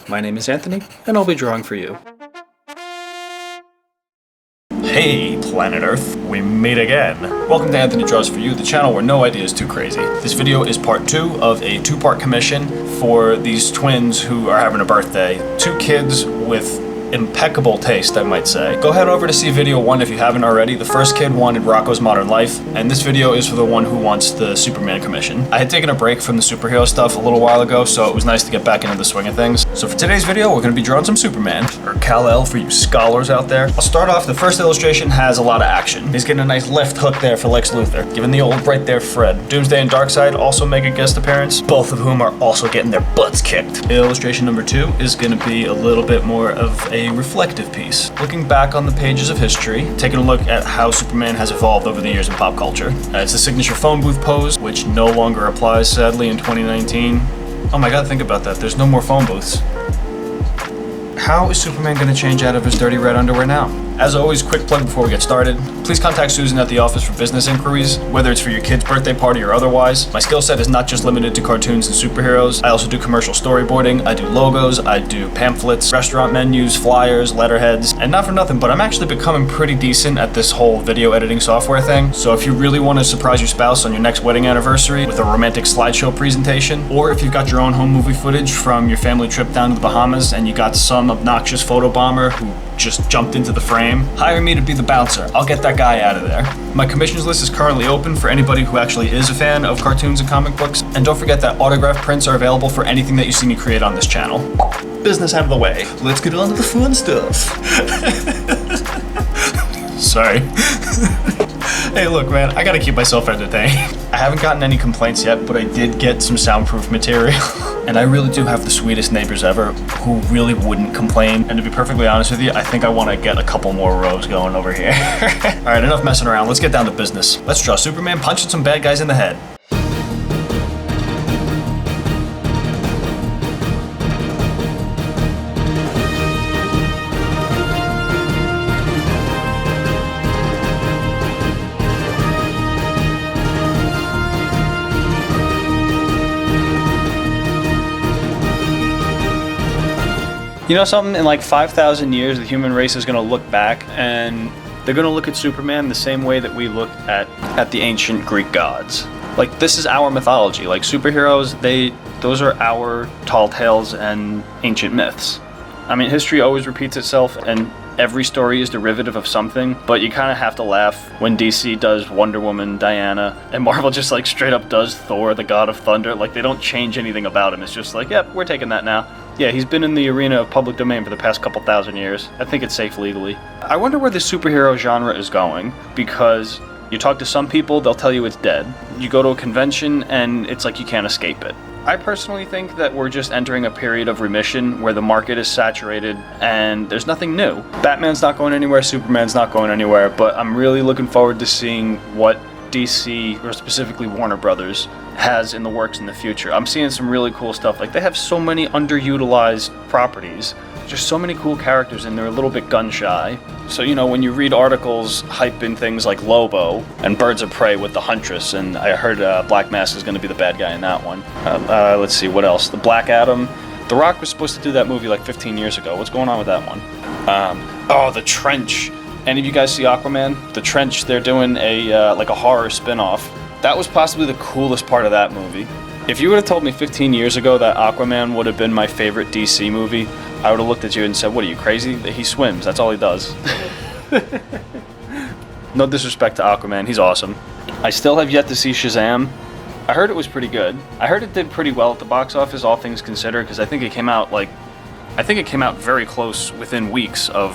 My name is Anthony, and I'll be drawing for you. Hey, planet Earth, we meet again. Welcome to Anthony Draws For You, the channel where no idea is too crazy. This video is part 2 of a 2-part commission for these twins who are having a birthday. 2 kids with impeccable taste, I might say. Go head over to see video 1 if you haven't already. The first kid wanted Rocko's Modern Life, and this video is for the one who wants the Superman commission. I had taken a break from the superhero stuff a little while ago, so it was nice to get back into the swing of things. So for today's video, we're going to be drawing some Superman, or Kal-El for you scholars out there. I'll start off, the first illustration has a lot of action. He's getting a nice left hook there for Lex Luthor, giving the old right there Fred. Doomsday and Darkseid also make a guest appearance, both of whom are also getting their butts kicked. Illustration number 2 is going to be a little bit more of a reflective piece, looking back on the pages of history, taking a look at how Superman has evolved over the years in pop culture. It's the signature phone booth pose, which no longer applies sadly in 2019. Oh my god, think about that, there's no more phone booths. How is Superman going to change out of his dirty red underwear now? As always, quick plug before we get started. Please contact Susan at the office for business inquiries, whether it's for your kid's birthday party or otherwise. My skill set is not just limited to cartoons and superheroes. I also do commercial storyboarding, I do logos, I do pamphlets, restaurant menus, flyers, letterheads, and not for nothing, but I'm actually becoming pretty decent at this whole video editing software thing. So if you really want to surprise your spouse on your next wedding anniversary with a romantic slideshow presentation, or if you've got your own home movie footage from your family trip down to the Bahamas and you got some obnoxious photobomber who just jumped into the frame, hire me to be the bouncer. I'll get that guy out of there. My commissions list is currently open for anybody who actually is a fan of cartoons and comic books, and don't forget that autograph prints are available for anything that you see me create on this channel. Business out of the way, let's get on to the fun stuff. Sorry. Hey look man, I gotta keep myself entertained. I haven't gotten any complaints yet, but I did get some soundproof material. And I really do have the sweetest neighbors ever who really wouldn't complain. And to be perfectly honest with you, I think I want to get a couple more rows going over here. Alright, enough messing around, let's get down to business. Let's draw Superman punching some bad guys in the head. You know something? In like 5,000 years, the human race is going to look back and they're going to look at Superman the same way that we looked at the ancient Greek gods. Like, this is our mythology. Like, superheroes, those are our tall tales and ancient myths. I mean, history always repeats itself and every story is derivative of something, but you kind of have to laugh when DC does Wonder Woman, Diana, and Marvel just like straight up does Thor, the God of Thunder. Like, they don't change anything about him. It's just like, yep, we're taking that now. Yeah, he's been in the arena of public domain for the past couple thousand years. I think it's safe legally. I wonder where the superhero genre is going, because you talk to some people, they'll tell you it's dead. You go to a convention and it's like you can't escape it. I personally think that we're just entering a period of remission where the market is saturated and there's nothing new. Batman's not going anywhere, Superman's not going anywhere, but I'm really looking forward to seeing what DC, or specifically Warner Brothers, has in the works in the future. I'm seeing some really cool stuff. Like, they have so many underutilized properties. Just so many cool characters and they're a little bit gun shy. So, you know, when you read articles hyping things like Lobo and Birds of Prey with the Huntress, and I heard Black Mask is going to be the bad guy in that one. Let's see, what else? The Black Adam. The Rock was supposed to do that movie like 15 years ago. What's going on with that one? Oh, The Trench. Any of you guys see Aquaman? The Trench, they're doing a like a horror spin-off. That was possibly the coolest part of that movie. If you would have told me 15 years ago that Aquaman would have been my favorite DC movie, I would have looked at you and said, what are you, crazy? He swims, that's all he does. No disrespect to Aquaman, he's awesome. I still have yet to see Shazam. I heard it was pretty good. I heard it did pretty well at the box office, all things considered, because I think it came out very close within weeks of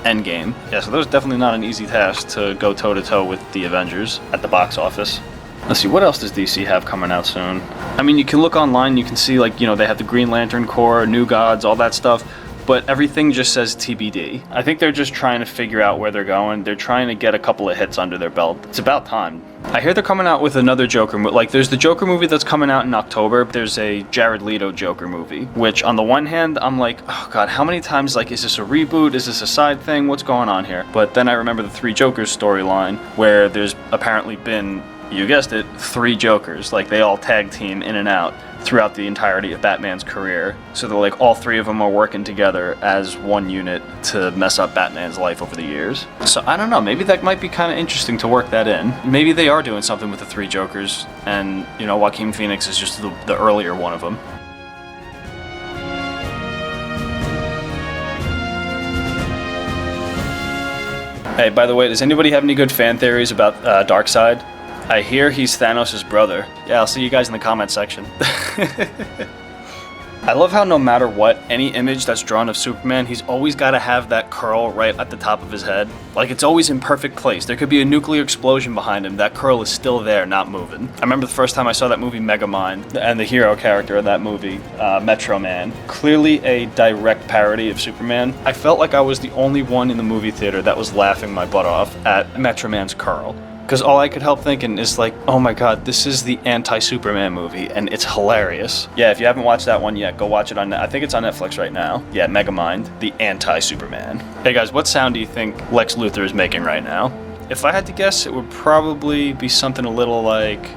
Endgame. Yeah, so that was definitely not an easy task to go toe-to-toe with the Avengers at the box office. Let's see, what else does DC have coming out soon? I mean, you can look online, you can see, like, you know, they have the Green Lantern Corps, New Gods, all that stuff, but everything just says TBD. I think they're just trying to figure out where they're going. They're trying to get a couple of hits under their belt. It's about time. I hear they're coming out with another Joker movie. Like, there's the Joker movie that's coming out in October. There's a Jared Leto Joker movie, which on the one hand, I'm like, oh god, how many times, like, is this a reboot? Is this a side thing? What's going on here? But then I remember the Three Jokers storyline, where there's apparently been you guessed it, 3 Jokers. Like, they all tag team in and out throughout the entirety of Batman's career. So they're like, all 3 of them are working together as one unit to mess up Batman's life over the years. So I don't know, maybe that might be kind of interesting to work that in. Maybe they are doing something with the 3 Jokers, and, you know, Joaquin Phoenix is just the earlier one of them. Hey, by the way, does anybody have any good fan theories about Darkseid? I hear he's Thanos' brother. Yeah, I'll see you guys in the comment section. I love how no matter what, any image that's drawn of Superman, he's always got to have that curl right at the top of his head. Like, it's always in perfect place. There could be a nuclear explosion behind him. That curl is still there, not moving. I remember the first time I saw that movie Megamind, and the hero character of that movie, Metro Man. Clearly a direct parody of Superman. I felt like I was the only one in the movie theater that was laughing my butt off at Metro Man's curl. Because all I could help thinking is like, oh my god, this is the anti-Superman movie, and it's hilarious. Yeah, if you haven't watched that one yet, go watch it on, I think it's on Netflix right now. Yeah, Megamind, the anti-Superman. Hey guys, what sound do you think Lex Luthor is making right now? If I had to guess, it would probably be something a little like,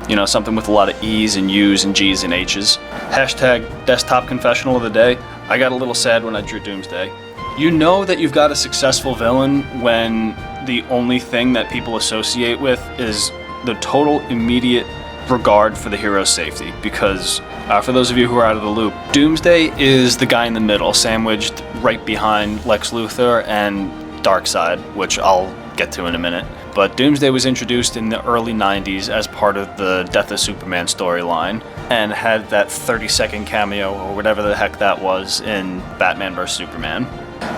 you know, something with a lot of E's and U's and G's and H's. Hashtag desktop confessional of the day. I got a little sad when I drew Doomsday. You know that you've got a successful villain when the only thing that people associate with is the total immediate regard for the hero's safety. Because for those of you who are out of the loop, Doomsday is the guy in the middle, sandwiched right behind Lex Luthor and Darkseid, which I'll get to in a minute. But Doomsday was introduced in the early 90s as part of the Death of Superman storyline and had that 30-second cameo or whatever the heck that was in Batman vs. Superman.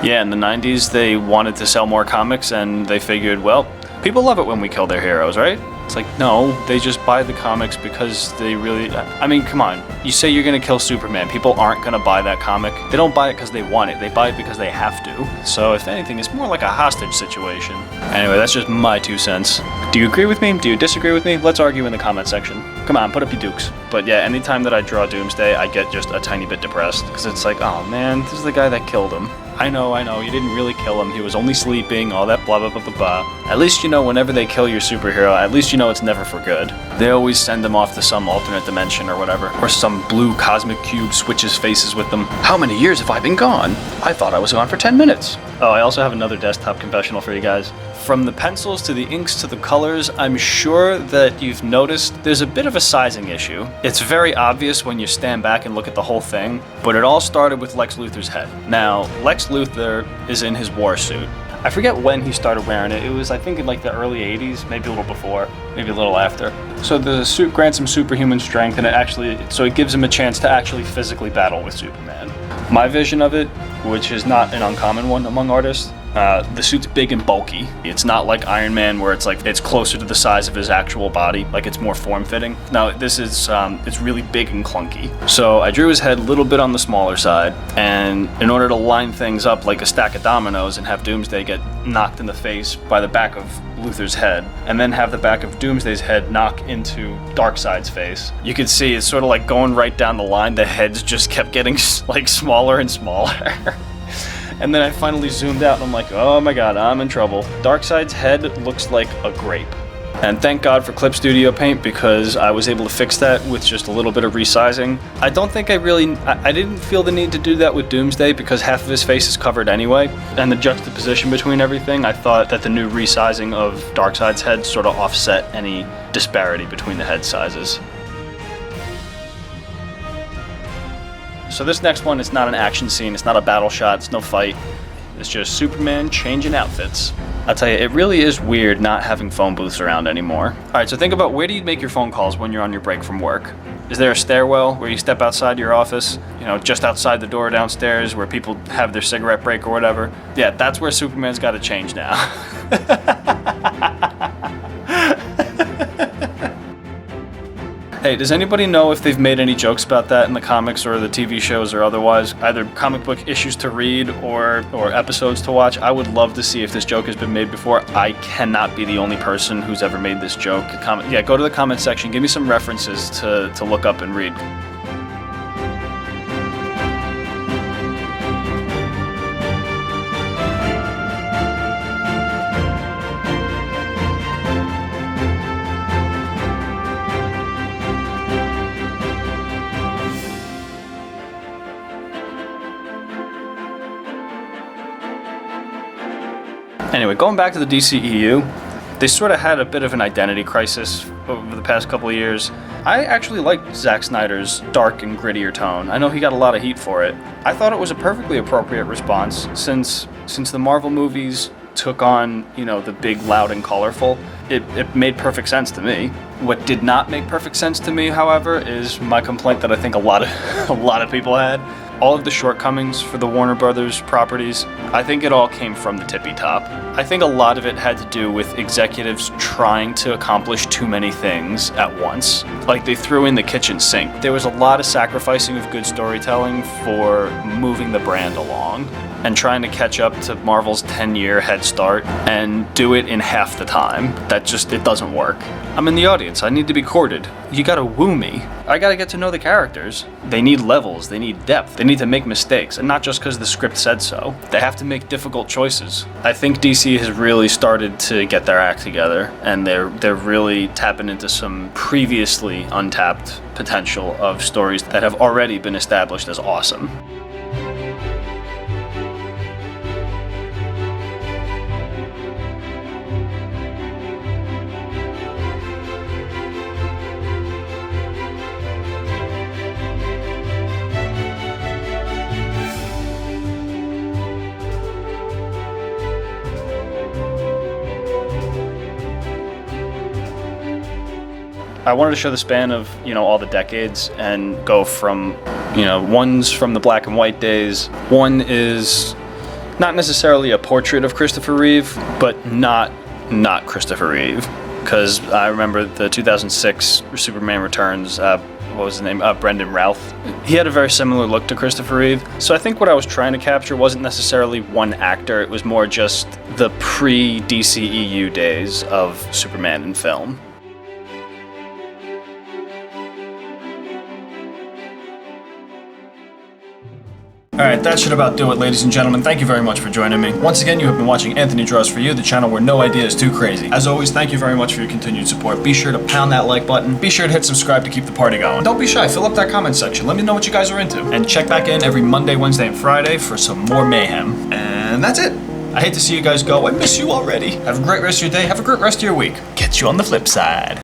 Yeah, in the 90s they wanted to sell more comics and they figured, well, people love it when we kill their heroes, right? It's like, no, they just buy the comics because they really... I mean, come on. You say you're going to kill Superman. People aren't going to buy that comic. They don't buy it because they want it. They buy it because they have to. So, if anything, it's more like a hostage situation. Anyway, that's just my 2 cents. Do you agree with me? Do you disagree with me? Let's argue in the comment section. Come on, put up your dukes. But yeah, anytime that I draw Doomsday, I get just a tiny bit depressed. Because it's like, oh man, this is the guy that killed him. I know, you didn't really kill him, he was only sleeping, all that blah blah blah blah blah. At least you know whenever they kill your superhero, at least you know it's never for good. They always send them off to some alternate dimension or whatever. Or some blue cosmic cube switches faces with them. How many years have I been gone? I thought I was gone for 10 minutes. Oh, I also have another desktop confessional for you guys. From the pencils to the inks to the colors, I'm sure that you've noticed there's a bit of a sizing issue. It's very obvious when you stand back and look at the whole thing, but it all started with Lex Luthor's head. Now, Lex Luthor is in his war suit. I forget when he started wearing it. It was, I think, in like the early 80s, maybe a little before, maybe a little after. So the suit grants him superhuman strength, and it gives him a chance to actually physically battle with Superman. My vision of it, which is not an uncommon one among artists, the suit's big and bulky. It's not like Iron Man where it's like it's closer to the size of his actual body, like it's more form-fitting. No, this is it's really big and clunky. So I drew his head a little bit on the smaller side, and in order to line things up like a stack of dominoes and have Doomsday get knocked in the face by the back of Luthor's head, and then have the back of Doomsday's head knock into Darkseid's face, you could see it's sort of like going right down the line. The heads just kept getting like smaller and smaller. And then I finally zoomed out and I'm like, oh my god, I'm in trouble. Darkseid's head looks like a grape. And thank God for Clip Studio Paint, because I was able to fix that with just a little bit of resizing. I don't think I didn't feel the need to do that with Doomsday because half of his face is covered anyway. And the juxtaposition between everything, I thought that the new resizing of Darkseid's head sort of offset any disparity between the head sizes. So this next one is not an action scene, it's not a battle shot, it's no fight. It's just Superman changing outfits. I'll tell you, it really is weird not having phone booths around anymore. Alright, so think about, where do you make your phone calls when you're on your break from work? Is there a stairwell where you step outside your office? You know, just outside the door downstairs where people have their cigarette break or whatever? Yeah, that's where Superman's gotta change now. Hey, does anybody know if they've made any jokes about that in the comics or the TV shows or otherwise? Either comic book issues to read or episodes to watch? I would love to see if this joke has been made before. I cannot be the only person who's ever made this joke. Yeah, go to the comment section. Give me some references to look up and read. Anyway, going back to the DCEU, they sort of had a bit of an identity crisis over the past couple of years. I actually liked Zack Snyder's dark and grittier tone. I know he got a lot of heat for it. I thought it was a perfectly appropriate response since the Marvel movies took on, the big, loud, and colorful. It made perfect sense to me. What did not make perfect sense to me, however, is my complaint that I think a lot of people had. All of the shortcomings for the Warner Brothers properties, I think it all came from the tippy top. I think a lot of it had to do with executives trying to accomplish too many things at once. Like they threw in the kitchen sink. There was a lot of sacrificing of good storytelling for moving the brand along and trying to catch up to Marvel's 10-year head start and do it in half the time. It doesn't work. I'm in the audience. I need to be courted. You gotta woo me. I gotta get to know the characters. They need levels. They need depth. They need to make mistakes, and not just because the script said so. They have to make difficult choices. I think DC has really started to get their act together, and they're really tapping into some previously untapped potential of stories that have already been established as awesome. I wanted to show the span of, all the decades and go from, one's from the black and white days. One is not necessarily a portrait of Christopher Reeve, but not Christopher Reeve. Because I remember the 2006 Superman Returns, what was his name? Brendan Routh. He had a very similar look to Christopher Reeve. So I think what I was trying to capture wasn't necessarily one actor, it was more just the pre-DCEU days of Superman in film. Alright, that should about do it, ladies and gentlemen. Thank you very much for joining me. Once again, you have been watching Anthony Draws For You, the channel where no idea is too crazy. As always, thank you very much for your continued support. Be sure to pound that like button. Be sure to hit subscribe to keep the party going. Don't be shy, fill up that comment section. Let me know what you guys are into. And check back in every Monday, Wednesday, and Friday for some more mayhem. And that's it. I hate to see you guys go. I miss you already. Have a great rest of your day. Have a great rest of your week. Catch you on the flip side.